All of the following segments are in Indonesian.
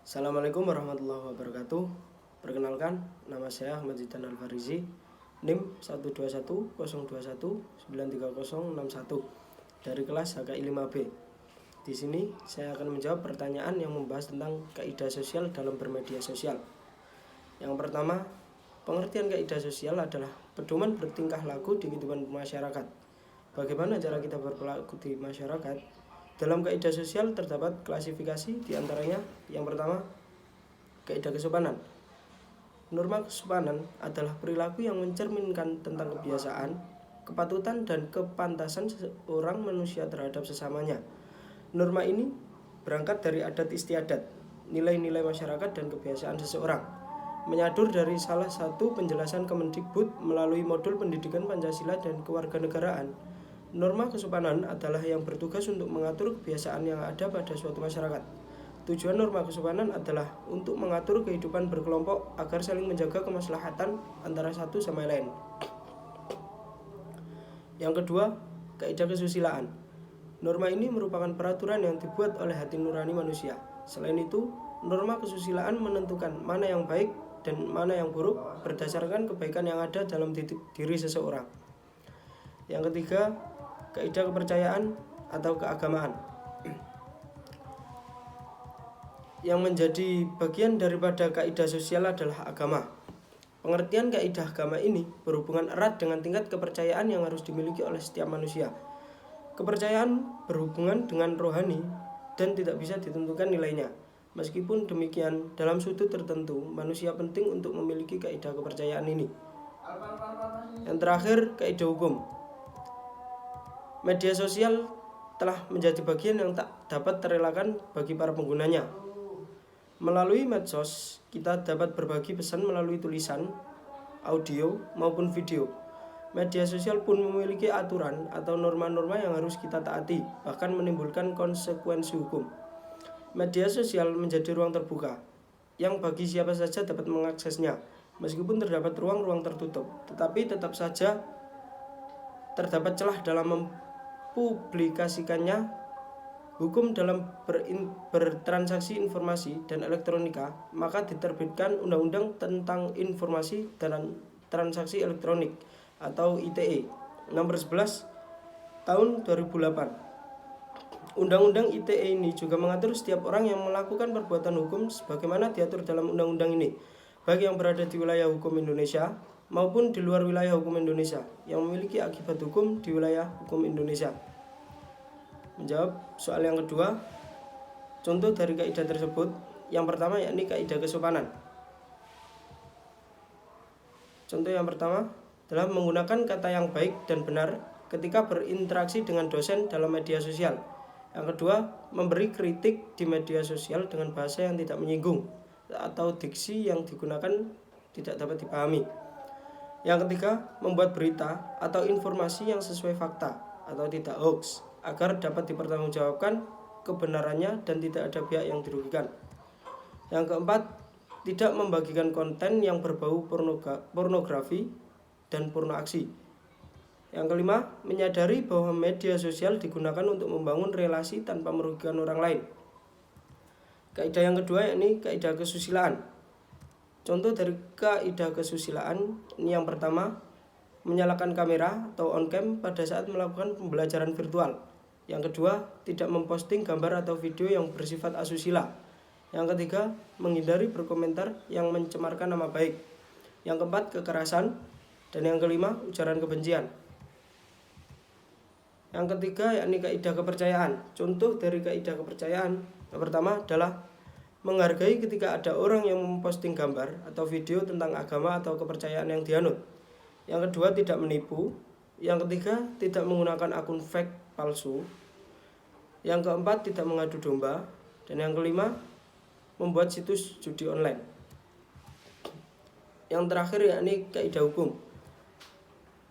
Assalamualaikum warahmatullahi wabarakatuh. Perkenalkan, nama saya Ahmad Zidan Al-Farizi, NIM 12102193061 dari kelas HKI 5B. Di sini saya akan menjawab pertanyaan yang membahas tentang kaidah sosial dalam bermedia sosial. Yang pertama, pengertian kaidah sosial adalah pedoman bertingkah laku di kehidupan masyarakat. Bagaimana cara kita berperilaku di masyarakat? Dalam kaidah sosial terdapat klasifikasi, diantaranya yang pertama, kaidah kesopanan. Norma kesopanan adalah perilaku yang mencerminkan tentang kebiasaan, kepatutan, dan kepantasan seorang manusia terhadap sesamanya. Norma ini berangkat dari adat istiadat, nilai-nilai masyarakat, dan kebiasaan seseorang. Menyadur dari salah satu penjelasan Kemendikbud melalui modul pendidikan Pancasila dan kewarganegaraan. Norma kesopanan adalah yang bertugas untuk mengatur kebiasaan yang ada pada suatu masyarakat. Tujuan norma kesopanan adalah untuk mengatur kehidupan berkelompok agar saling menjaga kemaslahatan antara satu sama lain. Yang kedua, kaidah kesusilaan. Norma ini merupakan peraturan yang dibuat oleh hati nurani manusia. Selain itu, norma kesusilaan menentukan mana yang baik dan mana yang buruk berdasarkan kebaikan yang ada dalam diri seseorang. Yang ketiga, kaidah kepercayaan atau keagamaan. Yang menjadi bagian daripada kaidah sosial adalah agama. Pengertian kaidah agama ini berhubungan erat dengan tingkat kepercayaan yang harus dimiliki oleh setiap manusia. Kepercayaan berhubungan dengan rohani dan tidak bisa ditentukan nilainya. Meskipun demikian, dalam sudut tertentu, manusia penting untuk memiliki kaidah kepercayaan ini. Yang terakhir, kaidah hukum. Media sosial telah menjadi bagian yang tak dapat terelakkan bagi para penggunanya. Melalui medsos, kita dapat berbagi pesan melalui tulisan, audio, maupun video. Media sosial pun memiliki aturan atau norma-norma yang harus kita taati, bahkan menimbulkan konsekuensi hukum. Media sosial menjadi ruang terbuka, yang bagi siapa saja dapat mengaksesnya, meskipun terdapat ruang-ruang tertutup, tetapi tetap saja terdapat celah dalam mempublikasikannya. Hukum dalam bertransaksi informasi dan elektronika, maka diterbitkan Undang-Undang tentang Informasi dan Transaksi Elektronik atau ITE nomor 11 tahun 2008. Undang-Undang ITE ini juga mengatur setiap orang yang melakukan perbuatan hukum sebagaimana diatur dalam undang-undang ini, baik yang berada di wilayah hukum Indonesia maupun di luar wilayah hukum Indonesia yang memiliki akibat hukum di wilayah hukum Indonesia. Menjawab soal yang kedua, contoh dari kaidah tersebut, yang pertama yakni kaidah kesopanan. Contoh yang pertama adalah menggunakan kata yang baik dan benar ketika berinteraksi dengan dosen dalam media sosial. Yang kedua, memberi kritik di media sosial dengan bahasa yang tidak menyinggung atau diksi yang digunakan tidak dapat dipahami. Yang ketiga, membuat berita atau informasi yang sesuai fakta atau tidak hoax agar dapat dipertanggungjawabkan kebenarannya dan tidak ada pihak yang dirugikan. Yang keempat, tidak membagikan konten yang berbau pornografi dan porno aksi. Yang kelima, menyadari bahwa media sosial digunakan untuk membangun relasi tanpa merugikan orang lain. Kaidah yang kedua yakni kaidah kesusilaan. Contoh dari kaidah kesusilaan ini yang pertama, menyalakan kamera atau on cam pada saat melakukan pembelajaran virtual. Yang kedua, tidak memposting gambar atau video yang bersifat asusila. Yang ketiga, menghindari berkomentar yang mencemarkan nama baik. Yang keempat, kekerasan. Dan yang kelima, ujaran kebencian. Yang ketiga yakni kaidah kepercayaan. Contoh dari kaidah kepercayaan yang pertama adalah menghargai ketika ada orang yang memposting gambar atau video tentang agama atau kepercayaan yang dianut. Yang kedua, tidak menipu. Yang ketiga, tidak menggunakan akun fake palsu. Yang keempat, tidak mengadu domba. Dan yang kelima, membuat situs judi online. Yang terakhir yakni kaidah hukum.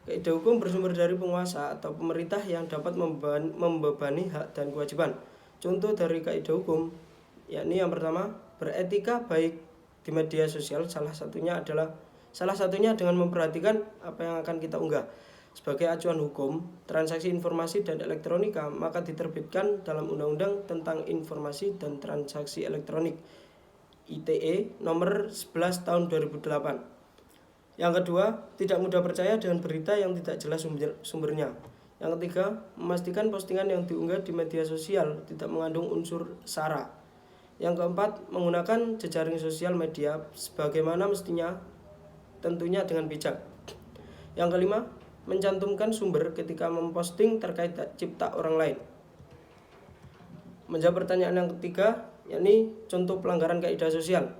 Kaidah hukum bersumber dari penguasa atau pemerintah yang dapat membebani hak dan kewajiban. Contoh dari kaidah hukum yakni yang pertama, beretika baik di media sosial, salah satunya dengan memperhatikan apa yang akan kita unggah. Sebagai acuan hukum, transaksi informasi dan elektronika maka diterbitkan dalam Undang-Undang tentang Informasi dan Transaksi Elektronik ITE nomor 11 tahun 2008. Yang kedua, tidak mudah percaya dengan berita yang tidak jelas sumbernya. Yang ketiga, memastikan postingan yang diunggah di media sosial tidak mengandung unsur sara. Yang keempat, menggunakan jejaring sosial media sebagaimana mestinya, tentunya dengan bijak. Yang kelima, mencantumkan sumber ketika memposting terkait hak cipta orang lain. Menjawab pertanyaan yang ketiga, yakni contoh pelanggaran kaidah sosial.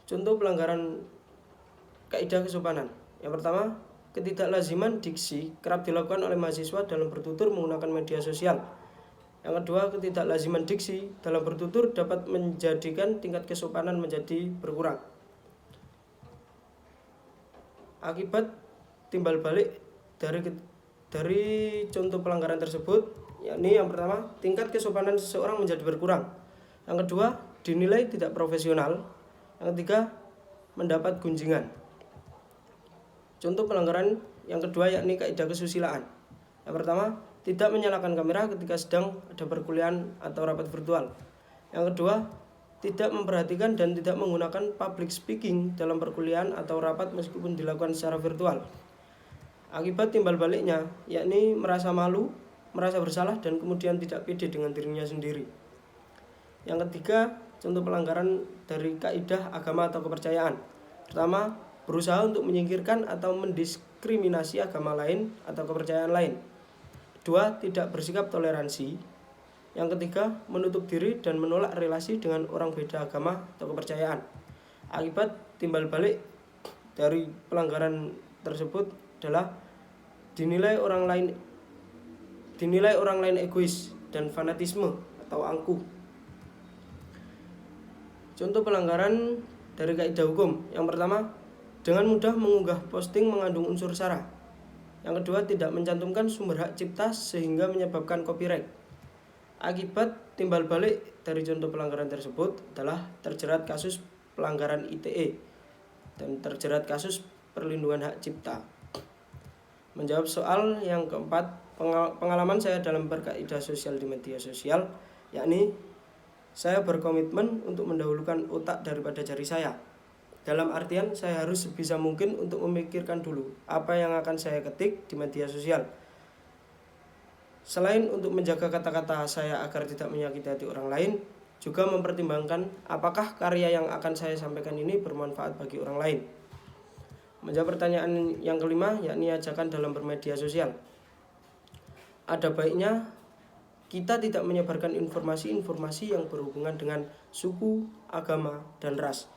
Contoh pelanggaran kaidah kesopanan. Yang pertama, ketidaklaziman diksi kerap dilakukan oleh mahasiswa dalam bertutur menggunakan media sosial. Yang kedua, ketidaklaziman diksi dalam bertutur dapat menjadikan tingkat kesopanan menjadi berkurang. Akibat timbal balik dari contoh pelanggaran tersebut, yakni yang pertama, tingkat kesopanan seseorang menjadi berkurang. Yang kedua, dinilai tidak profesional. Yang ketiga, mendapat gunjingan. Contoh pelanggaran yang kedua yakni kaidah kesusilaan. Yang pertama, tidak menyalakan kamera ketika sedang ada perkuliahan atau rapat virtual. Yang kedua, tidak memperhatikan dan tidak menggunakan public speaking dalam perkuliahan atau rapat meskipun dilakukan secara virtual. Akibat timbal baliknya, yakni merasa malu, merasa bersalah, dan kemudian tidak pede dengan dirinya sendiri. Yang ketiga, contoh pelanggaran dari kaidah agama atau kepercayaan. Pertama, berusaha untuk menyingkirkan atau mendiskriminasi agama lain atau kepercayaan lain. Dua, tidak bersikap toleransi. Yang ketiga, menutup diri dan menolak relasi dengan orang beda agama atau kepercayaan. Akibat timbal balik dari pelanggaran tersebut adalah dinilai orang lain egois dan fanatisme atau angkuh. Contoh pelanggaran dari kaidah hukum. Yang pertama, dengan mudah mengunggah posting mengandung unsur sara. Yang kedua, tidak mencantumkan sumber hak cipta sehingga menyebabkan copyright. Akibat timbal balik dari contoh pelanggaran tersebut adalah terjerat kasus pelanggaran ITE dan terjerat kasus perlindungan hak cipta. Menjawab soal yang keempat, pengalaman saya dalam berkaidah sosial di media sosial, yakni saya berkomitmen untuk mendahulukan otak daripada jari saya. Dalam artian, saya harus sebisa mungkin untuk memikirkan dulu apa yang akan saya ketik di media sosial. Selain untuk menjaga kata-kata saya agar tidak menyakiti hati orang lain, juga mempertimbangkan apakah karya yang akan saya sampaikan ini bermanfaat bagi orang lain. Menjawab pertanyaan yang kelima, yakni ajakan dalam bermedia sosial. Ada baiknya kita tidak menyebarkan informasi-informasi yang berhubungan dengan suku, agama, dan ras,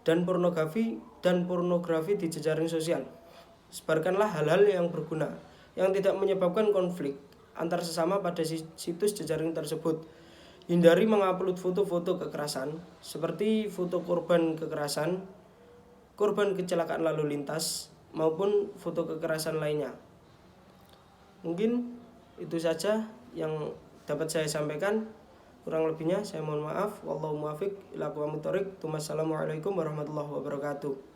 dan pornografi di jejaring sosial. Sebarkanlah hal-hal yang berguna, yang tidak menyebabkan konflik antar sesama pada situs jejaring tersebut. Hindari mengupload foto-foto kekerasan, seperti foto korban kekerasan, korban kecelakaan lalu lintas, maupun foto kekerasan lainnya. Mungkin itu saja yang dapat saya sampaikan. Kurang lebihnya saya mohon maaf. Wallahu muwaffiq ila aqwamit thoriq. Wassalamualaikum warahmatullahi wabarakatuh.